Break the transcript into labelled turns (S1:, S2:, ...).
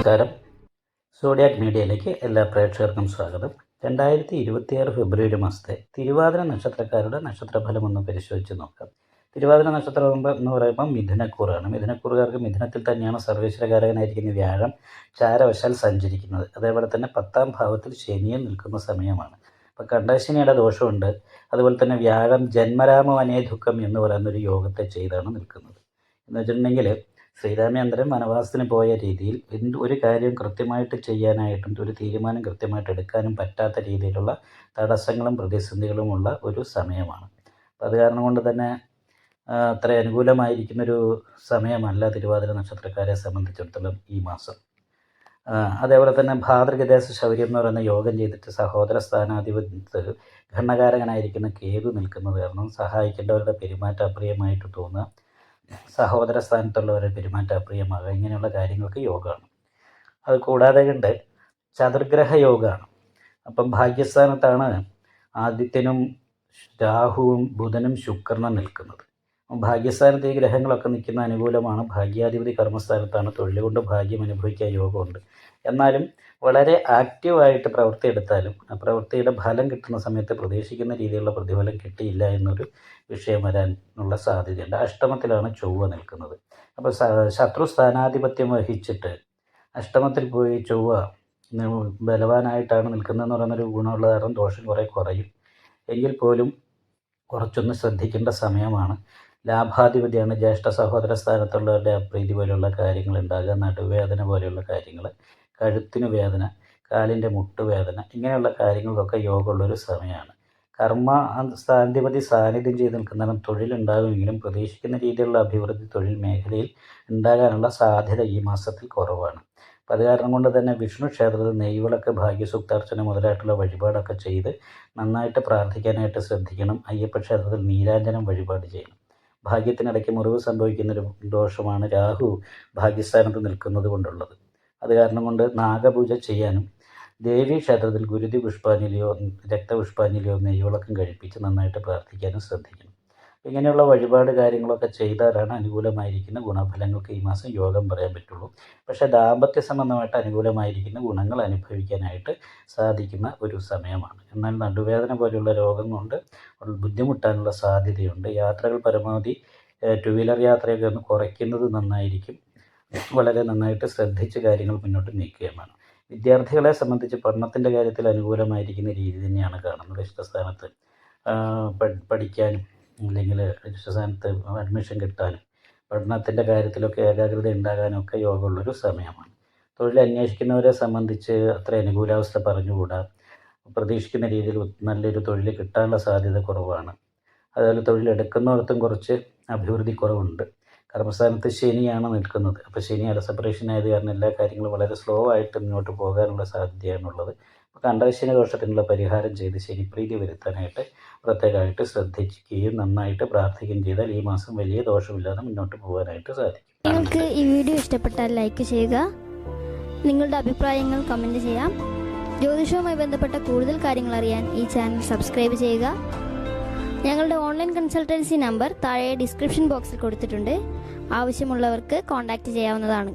S1: നമസ്കാരം. സോഡിയാക് മീഡിയയിലേക്ക് എല്ലാ പ്രേക്ഷകർക്കും സ്വാഗതം. 2026 ഫെബ്രുവരി മാസത്തെ തിരുവാതിര നക്ഷത്രക്കാരുടെ നക്ഷത്രഫലം ഒന്ന് പരിശോധിച്ച് നോക്കാം. തിരുവാതിര നക്ഷത്രം എന്ന് പറയുമ്പോൾ മിഥുനക്കൂറാണ്. മിഥുനക്കൂറുകാർക്ക് മിഥുനത്തിൽ തന്നെയാണ് സർവേശ്വരകാരകനായിരിക്കുന്ന വ്യാഴം ചാരവശാൽ സഞ്ചരിക്കുന്നത്. അതേപോലെ തന്നെ 10ാം ഭാവത്തിൽ ശനിയും നിൽക്കുന്ന സമയമാണ്. അപ്പോൾ കണ്ടശനിയുടെ ദോഷമുണ്ട്. അതുപോലെ തന്നെ വ്യാഴം ജന്മരാമവനേ ദുഃഖം എന്ന് പറയുന്നൊരു യോഗത്തെ ചെയ്താണ് നിൽക്കുന്നത്. എന്ന് വെച്ചിട്ടുണ്ടെങ്കിൽ ശ്രീരാമചന്ദ്രൻ വനവാസത്തിന് പോയ രീതിയിൽ ഒരു കാര്യം കൃത്യമായിട്ട് ചെയ്യാനായിട്ടും ഒരു തീരുമാനം കൃത്യമായിട്ട് എടുക്കാനും പറ്റാത്ത രീതിയിലുള്ള തടസ്സങ്ങളും പ്രതിസന്ധികളുമുള്ള ഒരു സമയമാണ്. അപ്പം അത് കാരണം കൊണ്ട് തന്നെ അത്ര അനുകൂലമായിരിക്കുന്നൊരു സമയമല്ല തിരുവാതിര നക്ഷത്രക്കാരെ സംബന്ധിച്ചിടത്തോളം ഈ മാസം. അതേപോലെ തന്നെ ഭാതൃകദേശ ശൗര്യം എന്ന് പറയുന്ന യോഗം ചെയ്തിട്ട് സഹോദര സ്ഥാനാധിപത്യത്തിൽ ഘടനകാരകനായിരിക്കുന്ന കേതു നിൽക്കുന്നത് കാരണം സഹായിക്കേണ്ടവരുടെ പെരുമാറ്റം അപ്രിയമായിട്ട് തോന്നുക, സഹോദര സ്ഥാനത്തുള്ളവരെ പെരുമാറ്റം അപ്രിയമാകുക, ഇങ്ങനെയുള്ള കാര്യങ്ങൾക്ക് യോഗമാണ്. അത് കൂടാതെ കണ്ട് ചതുർഗ്രഹ യോഗമാണ്. അപ്പം ഭാഗ്യസ്ഥാനത്താണ് ആദിത്യനും രാഹുവും ബുധനും ശുക്രനും നിൽക്കുന്നത്. ഭാഗ്യസ്ഥാനത്ത് ഈ ഗ്രഹങ്ങളൊക്കെ നിൽക്കുന്ന അനുകൂലമാണ്. ഭാഗ്യാധിപതി കർമ്മസ്ഥാനത്താണ്. തൊഴിൽ കൊണ്ട് ഭാഗ്യം അനുഭവിക്കാൻ യോഗമുണ്ട്. എന്നാലും വളരെ ആക്റ്റീവായിട്ട് പ്രവൃത്തി എടുത്താലും ആ പ്രവൃത്തിയുടെ ഫലം കിട്ടുന്ന സമയത്ത് പ്രതീക്ഷിക്കുന്ന രീതിയിലുള്ള പ്രതിഫലം കിട്ടിയില്ല എന്നൊരു വിഷയം വരാനുള്ള സാധ്യതയുണ്ട്. അഷ്ടമത്തിലാണ് ചൊവ്വ നിൽക്കുന്നത്. അപ്പോൾ ശത്രു സ്ഥാനാധിപത്യം വഹിച്ചിട്ട് അഷ്ടമത്തിൽ പോയി ചൊവ്വ ബലവാനായിട്ടാണ് നിൽക്കുന്നതെന്ന് പറയുന്നൊരു ഗുണമുള്ള കാരണം ദോഷം കുറേ കുറയും. എങ്കിൽ പോലും കുറച്ചൊന്ന് ശ്രദ്ധിക്കേണ്ട സമയമാണ്. ലാഭാധിപതിയാണ്. ജ്യേഷ്ഠ സഹോദര സ്ഥാനത്തുള്ളവരുടെ അപ്രീതി പോലെയുള്ള കാര്യങ്ങൾ ഉണ്ടാകുക, നടുവേദന പോലെയുള്ള കാര്യങ്ങൾ, കഴുത്തിന് വേദന, കാലിൻ്റെ മുട്ടുവേദന, ഇങ്ങനെയുള്ള കാര്യങ്ങൾക്കൊക്കെ യോഗമുള്ളൊരു സമയമാണ്. കർമ്മ സ്ഥാനാധിപതി സാന്നിധ്യം ചെയ്ത് നിൽക്കുന്നതും തൊഴിലുണ്ടാകുമെങ്കിലും പ്രതീക്ഷിക്കുന്ന രീതിയിലുള്ള അഭിവൃദ്ധി തൊഴിൽ മേഖലയിൽ ഉണ്ടാകാനുള്ള സാധ്യത ഈ മാസത്തിൽ കുറവാണ്. അപ്പം അത് കാരണം കൊണ്ട് തന്നെ വിഷ്ണു ക്ഷേത്രത്തിൽ നെയ്വിളക്ക്, ഭാഗ്യസൂക്താർച്ചന മുതലായിട്ടുള്ള വഴിപാടൊക്കെ ചെയ്ത് നന്നായിട്ട് പ്രാർത്ഥിക്കാനായിട്ട് ശ്രദ്ധിക്കണം. അയ്യപ്പ ക്ഷേത്രത്തിൽ നീരാഞ്ജനം വഴിപാട് ചെയ്യണം. ഭാഗ്യത്തിനിടയ്ക്ക് മുറിവ് സംഭവിക്കുന്നൊരു ദോഷമാണ് രാഹു ഭാഗ്യസ്ഥാനത്ത് നിൽക്കുന്നത് കൊണ്ടുള്ളത്. അത് കാരണം കൊണ്ട് നാഗപൂജ ചെയ്യാനും ദേവീ ക്ഷേത്രത്തിൽ ഗുരുതി പുഷ്പാഞ്ജലിയോ രക്തപുഷ്പാഞ്ജലിയോ നെയ്വിളക്കം കഴിപ്പിച്ച് നന്നായിട്ട് പ്രാർത്ഥിക്കാനും ശ്രദ്ധിക്കണം. ഇങ്ങനെയുള്ള വഴിപാട് കാര്യങ്ങളൊക്കെ ചെയ്താലാണ് അനുകൂലമായിരിക്കുന്ന ഗുണഫലങ്ങൾക്ക് ഈ മാസം യോഗം പറയാൻ പറ്റുള്ളൂ. പക്ഷേ ദാമ്പത്യ സംബന്ധമായിട്ട് അനുകൂലമായിരിക്കുന്ന ഗുണങ്ങൾ അനുഭവിക്കാനായിട്ട് സാധിക്കുന്ന ഒരു സമയമാണ്. എന്നാൽ നടുവേദന പോലെയുള്ള രോഗം കൊണ്ട് ബുദ്ധിമുട്ടാനുള്ള സാധ്യതയുണ്ട്. യാത്രകൾ പരമാവധി 2 വീലർ യാത്രയൊക്കെ ഒന്ന് കുറയ്ക്കുന്നത് നന്നായിരിക്കും. വളരെ നന്നായിട്ട് ശ്രദ്ധിച്ച് കാര്യങ്ങൾ മുന്നോട്ട് നീക്കുകയുമാണ്. വിദ്യാർത്ഥികളെ സംബന്ധിച്ച് പഠനത്തിൻ്റെ കാര്യത്തിൽ അനുകൂലമായിരിക്കുന്ന രീതി തന്നെയാണ് കാണുന്നത്. ഇഷ്ടസ്ഥാനത്ത് പഠിക്കാനും അല്ലെങ്കിൽ ഇഷ്ടസ്ഥാനത്ത് അഡ്മിഷൻ കിട്ടാനും പഠനത്തിൻ്റെ കാര്യത്തിലൊക്കെ ഏകാഗ്രത ഉണ്ടാകാനും ഒക്കെ യോഗമുള്ളൊരു സമയമാണ്. തൊഴിൽ അന്വേഷിക്കുന്നവരെ സംബന്ധിച്ച് അത്ര അനുകൂലാവസ്ഥ പറഞ്ഞുകൂടാ. പ്രതീക്ഷിക്കുന്ന രീതിയിൽ നല്ലൊരു തൊഴിൽ കിട്ടാനുള്ള സാധ്യത കുറവാണ്. അതുപോലെ തൊഴിലെടുക്കുന്നിടത്തും കുറച്ച് അഭിവൃദ്ധി കുറവുണ്ട്. കർമ്മസ്ഥാനത്ത് ശനിയാണ് നിൽക്കുന്നത്. അപ്പോൾ ശനി സെപ്പറേഷൻ ആയത് കാരണം എല്ലാ കാര്യങ്ങളും വളരെ സ്ലോ ആയിട്ട് മുന്നോട്ട് പോകാനുള്ള സാധ്യതയാണുള്ളത്. അപ്പോൾ കണ്ടശനി ദോഷത്തിനുള്ള പരിഹാരം ചെയ്ത് ശനിപ്രീതി വരുത്താനായിട്ട് പ്രത്യേകമായിട്ട് ശ്രദ്ധിക്കുകയും നന്നായിട്ട് പ്രാർത്ഥിക്കുകയും ചെയ്താൽ ഈ മാസം വലിയ ദോഷമില്ലാതെ മുന്നോട്ട് പോകാനായിട്ട് സാധിക്കും.
S2: നിങ്ങൾക്ക് ഈ വീഡിയോ ഇഷ്ടപ്പെട്ടാൽ ലൈക്ക് ചെയ്യുക, നിങ്ങളുടെ അഭിപ്രായങ്ങൾ കമൻറ്റ് ചെയ്യാം. ജ്യോതിഷവുമായി ബന്ധപ്പെട്ട കൂടുതൽ കാര്യങ്ങൾ അറിയാൻ ഈ ചാനൽ സബ്സ്ക്രൈബ് ചെയ്യുക. ഞങ്ങളുടെ ഓൺലൈൻ കൺസൾട്ടൻസി നമ്പർ താഴെ ഡിസ്ക്രിപ്ഷൻ ബോക്സിൽ കൊടുത്തിട്ടുണ്ട്. ആവശ്യമുള്ളവർക്ക് കോൺടാക്റ്റ് ചെയ്യാവുന്നതാണ്.